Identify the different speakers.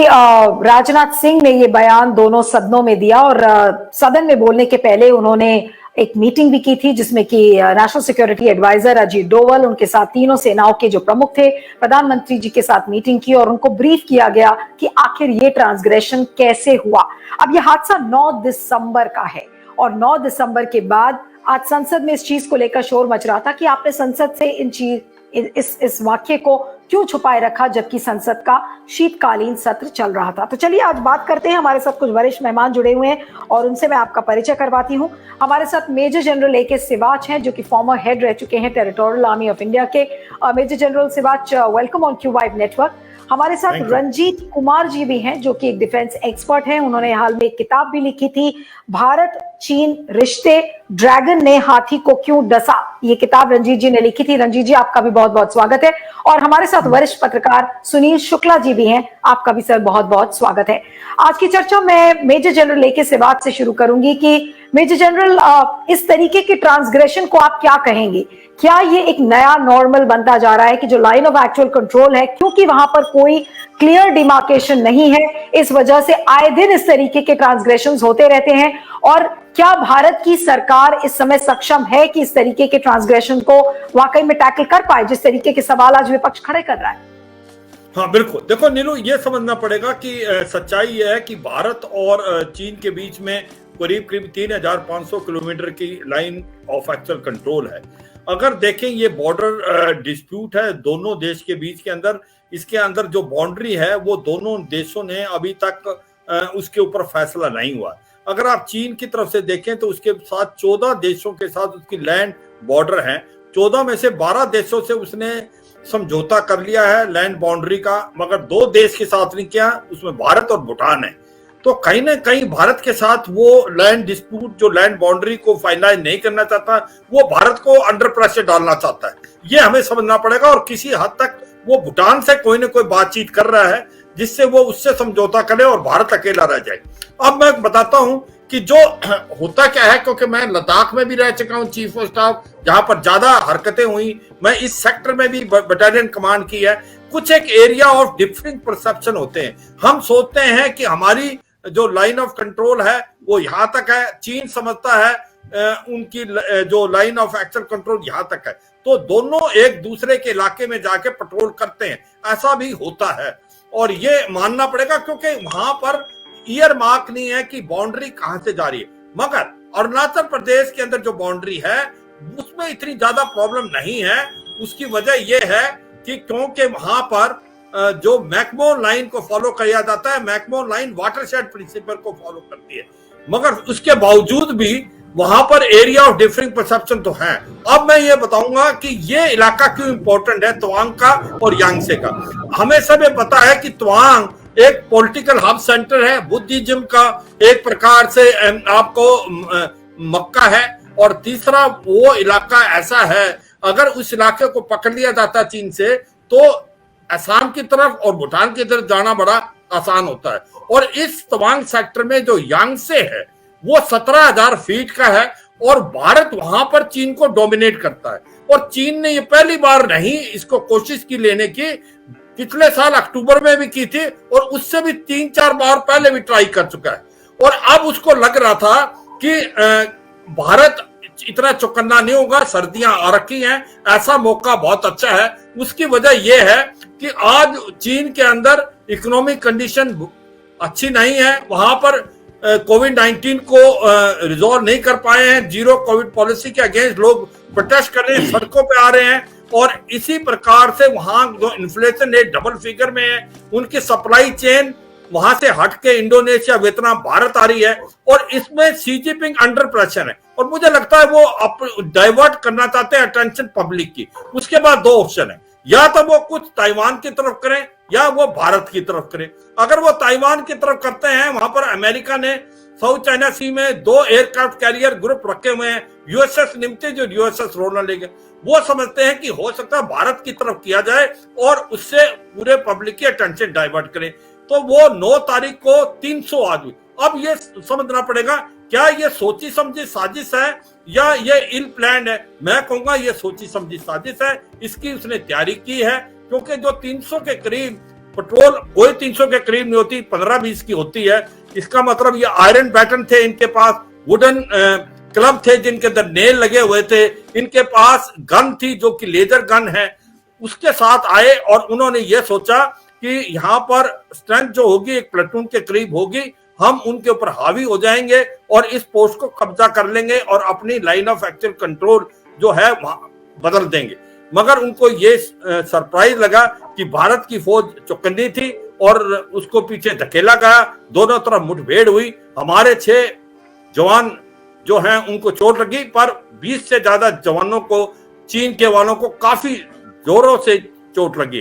Speaker 1: राजनाथ सिंह ने ये बयान दोनों सदनों में दिया और सदन में बोलने के पहले उन्होंने एक मीटिंग भी की थी जिसमें कि national security adviser Ajit Doval, उनके साथ तीनों सेनाओं के जो प्रमुख थे, प्रधानमंत्री जी के साथ मीटिंग की और उनको ब्रीफ किया गया कि आखिर ये ट्रांसग्रेशन कैसे हुआ। अब ये हादसा 9 दिसंबर का है और 9 दिसंबर के बाद आज संसद में इस चीज को लेकर शोर मच रहा था कि आपने संसद से इस वाक्य को क्यों छुपाए रखा जबकि संसद का शीतकालीन सत्र चल रहा था। तो चलिए आज बात करते हैं। हमारे साथ कुछ वरिष्ठ मेहमान जुड़े हुए हैं और उनसे मैं आपका परिचय करवाती हूं। हमारे साथ मेजर जनरल ए के सिवाच हैं जो कि फॉर्मर हेड रह चुके हैं टेरिटोरियल आर्मी ऑफ इंडिया के। Major general Siwach, welcome on क्यू5 नेटवर्क। हमारे साथ रंजीत कुमार जी भी हैं जो कि एक डिफेंस एक्सपर्ट हैं। उन्होंने हाल में एक किताब भी लिखी थी, भारत चीन रिश्ते, ड्रैगन ने हाथी को क्यों डसा। ये किताब रंजीत जी ने लिखी थी। रंजीत जी आपका भी बहुत बहुत स्वागत है। और हमारे साथ वरिष्ठ पत्रकार सुनील शुक्ला जी भी हैं, आपका भी सर बहुत बहुत स्वागत है। आज की चर्चा मैं मेजर जनरल ए के सिवाच से शुरू करूंगी कि मेजर जनरल, इस तरीके के ट्रांसग्रेशन को आप क्या कहेंगे? क्या ये एक नया नॉर्मल बनता जा रहा है कि जो लाइन ऑफ एक्चुअल कंट्रोल है, क्योंकि वहां पर कोई क्लियर डिमार्केशन नहीं है, इस वजह से आए दिन इस तरीके के ट्रांसग्रेशंस होते रहते हैं? और क्या भारत की सरकार इस समय सक्षम है कि इस तरीके के ट्रांसग्रेशन को वाकई में टैकल कर पाए, जिस तरीके के सवाल आज विपक्ष खड़े कर रहा है?
Speaker 2: हाँ बिल्कुल। देखो नीलू, ये समझना पड़ेगा कि सच्चाई यह है कि भारत और चीन के बीच में करीब करीब 3500 किलोमीटर की लाइन ऑफ एक्चुअल कंट्रोल है। अगर देखें, ये बॉर्डर डिस्प्यूट है दोनों देश के बीच के अंदर। इसके अंदर जो बाउंड्री है वो दोनों देशों ने अभी तक उसके ऊपर फैसला नहीं हुआ। अगर आप चीन की तरफ से देखें तो उसके साथ 14 देशों के साथ उसकी लैंड बॉर्डर है। 14 में से 12 देशों से उसने समझौता कर लिया है लैंड बाउंड्री का, मगर 2 देश के साथ नहीं किया, उसमें भारत और भूटान है। तो कहीं ना कहीं भारत के साथ वो लैंड डिस्प्यूट, जो लैंड बाउंड्री को फाइनलाइज नहीं करना चाहता, वो भारत को अंडर प्रेशर डालना चाहता है। ये हमें समझना पड़ेगा। और किसी हद तक वो भूटान से कोई ना कोई बातचीत कर रहा है जिससे वो उससे समझौता करे और भारत अकेला रह जाए। अब मैं बताता हूं कि जो होता क्या है, क्योंकि मैं लद्दाख में भी रह चुका हूं चीफ ऑफ स्टाफ, जहां पर ज्यादा हरकतें हुई। मैं इस सेक्टर में भी बटालियन कमांड की है। कुछ एक एरिया ऑफ डिफरेंट परसेप्शन होते हैं। हम सोचते हैं कि हमारी जो लाइन ऑफ कंट्रोल है वो यहां तक है, चीन समझता है उनकी जो लाइन ऑफ एक्चुअल कंट्रोल यहां तक है। तो दोनों एक दूसरे के इलाके में जाके पेट्रोल करते हैं, ऐसा भी होता है। और ये मानना पड़ेगा क्योंकि वहां पर ईयर मार्क नहीं है कि बाउंड्री कहां से जा रही है। मगर अरुणाचल प्रदेश के अंदर जो बाउंड्री है उसमें इतनी ज्यादा प्रॉब्लम नहीं है। उसकी वजह यह है कि क्योंकि वहां पर जो मैकमोहन लाइन को फॉलो किया जाता है, मैकमोहन लाइन वाटरशेड प्रिंसिपल को फॉलो करती है। मगर उसके बावजूद भी वहां पर एरिया ऑफ डिफरिंग परसेप्शन तो है। अब मैं ये बताऊंगा कि ये इलाका क्यों इंपॉर्टेंट है, तवांग का और यांगसे का। हमें सब पता है कि तवांग एक पॉलिटिकल हब सेंटर है, बुद्धिज्म का एक प्रकार से आपको मक्का है। और तीसरा वो इलाका ऐसा है, अगर उस इलाके को पकड़ लिया जाता चीन से तो असम की तरफ और भूटान की तरफ जाना बड़ा आसान होता है। और इस तवांग सेक्टर में जो यांगसे है वो 17,000 फीट का है और भारत वहां पर चीन को डोमिनेट करता है। और चीन ने ये पहली बार नहीं इसको कोशिश की लेने की, पिछले साल अक्टूबर में भी की थी और उससे भी 3-4 बार पहले भी ट्राई कर चुका है। और अब उसको लग रहा था कि भारत इतना चौकन्ना नहीं होगा, सर्दियां आ रखी हैं, ऐसा मौका बहुत अच्छा है। उसकी वजह यह है कि आज चीन के अंदर इकोनॉमिक कंडीशन अच्छी नहीं है। वहां पर कोविड-19 को रिजॉल्व नहीं कर पाए हैं। जीरो कोविड पॉलिसी के अगेंस्ट लोग प्रोटेस्ट कर रहे हैं, सड़कों पे आ रहे हैं। और इसी प्रकार से वहां जो इन्फ्लेशन रेट डबल फिगर में है, उनकी सप्लाई चेन वहां से हट के इंडोनेशिया, वियतनाम, भारत आ रही है। और इसमें शी जिनपिंग अंडर प्रेशर है और मुझे लगता है वो डाइवर्ट करना चाहते हैं अटेंशन पब्लिक की। उसके बाद 2 ऑप्शन है, या तो वो कुछ ताइवान की तरफ करें या वो भारत की तरफ करें। अगर वो ताइवान की तरफ करते हैं, वहां पर अमेरिका ने साउथ चाइना सी में 2 एयरक्राफ्ट कैरियर ग्रुप रखे हुए हैं, यूएसएस निम्ति जो यूएसएस रोनाल्ड रेगन। वो समझते हैं कि हो सकता है भारत की तरफ किया जाए और उससे पूरे पब्लिक की अटेंशन डाइवर्ट करें। तो वो 9 तारीख को 300 आदमी। अब ये समझना पड़ेगा, क्या ये सोची समझी साजिश है या ये इल प्लान है? मैं कहूंगा ये सोची समझी साजिश है। इसकी उसने तैयारी की है क्योंकि जो 300 के करीब पेट्रोल कोई 300 के करीब नहीं होती, 15-20 की होती है। इसका मतलब ये आयरन बैटन थे इनके पास, वुडन क्लब थे जिनके अंदर नेल लगे हुए थे, इनके पास गन थी जो कि लेजर गन है, उसके साथ आए और उन्होंने ये सोचा कि यहाँ पर स्ट्रेंथ जो होगी एक प्लेटून के करीब होगी, हम उनके ऊपर हावी हो जाएंगे और इस पोस्ट को कब्जा कर लेंगे और अपनी लाइन ऑफ एक्चुअल कंट्रोल जो है बदल देंगे। मगर उनको ये सरप्राइज लगा कि भारत की फौज चौकन्नी थी और उसको पीछे धकेला गया, दोनों तरफ मुठभेड़ हुई। हमारे 6 जवान जो हैं उनको चोट लगी, पर 20 से ज्यादा जवानों को, चीन के वालों को काफी जोरों से चोट लगी।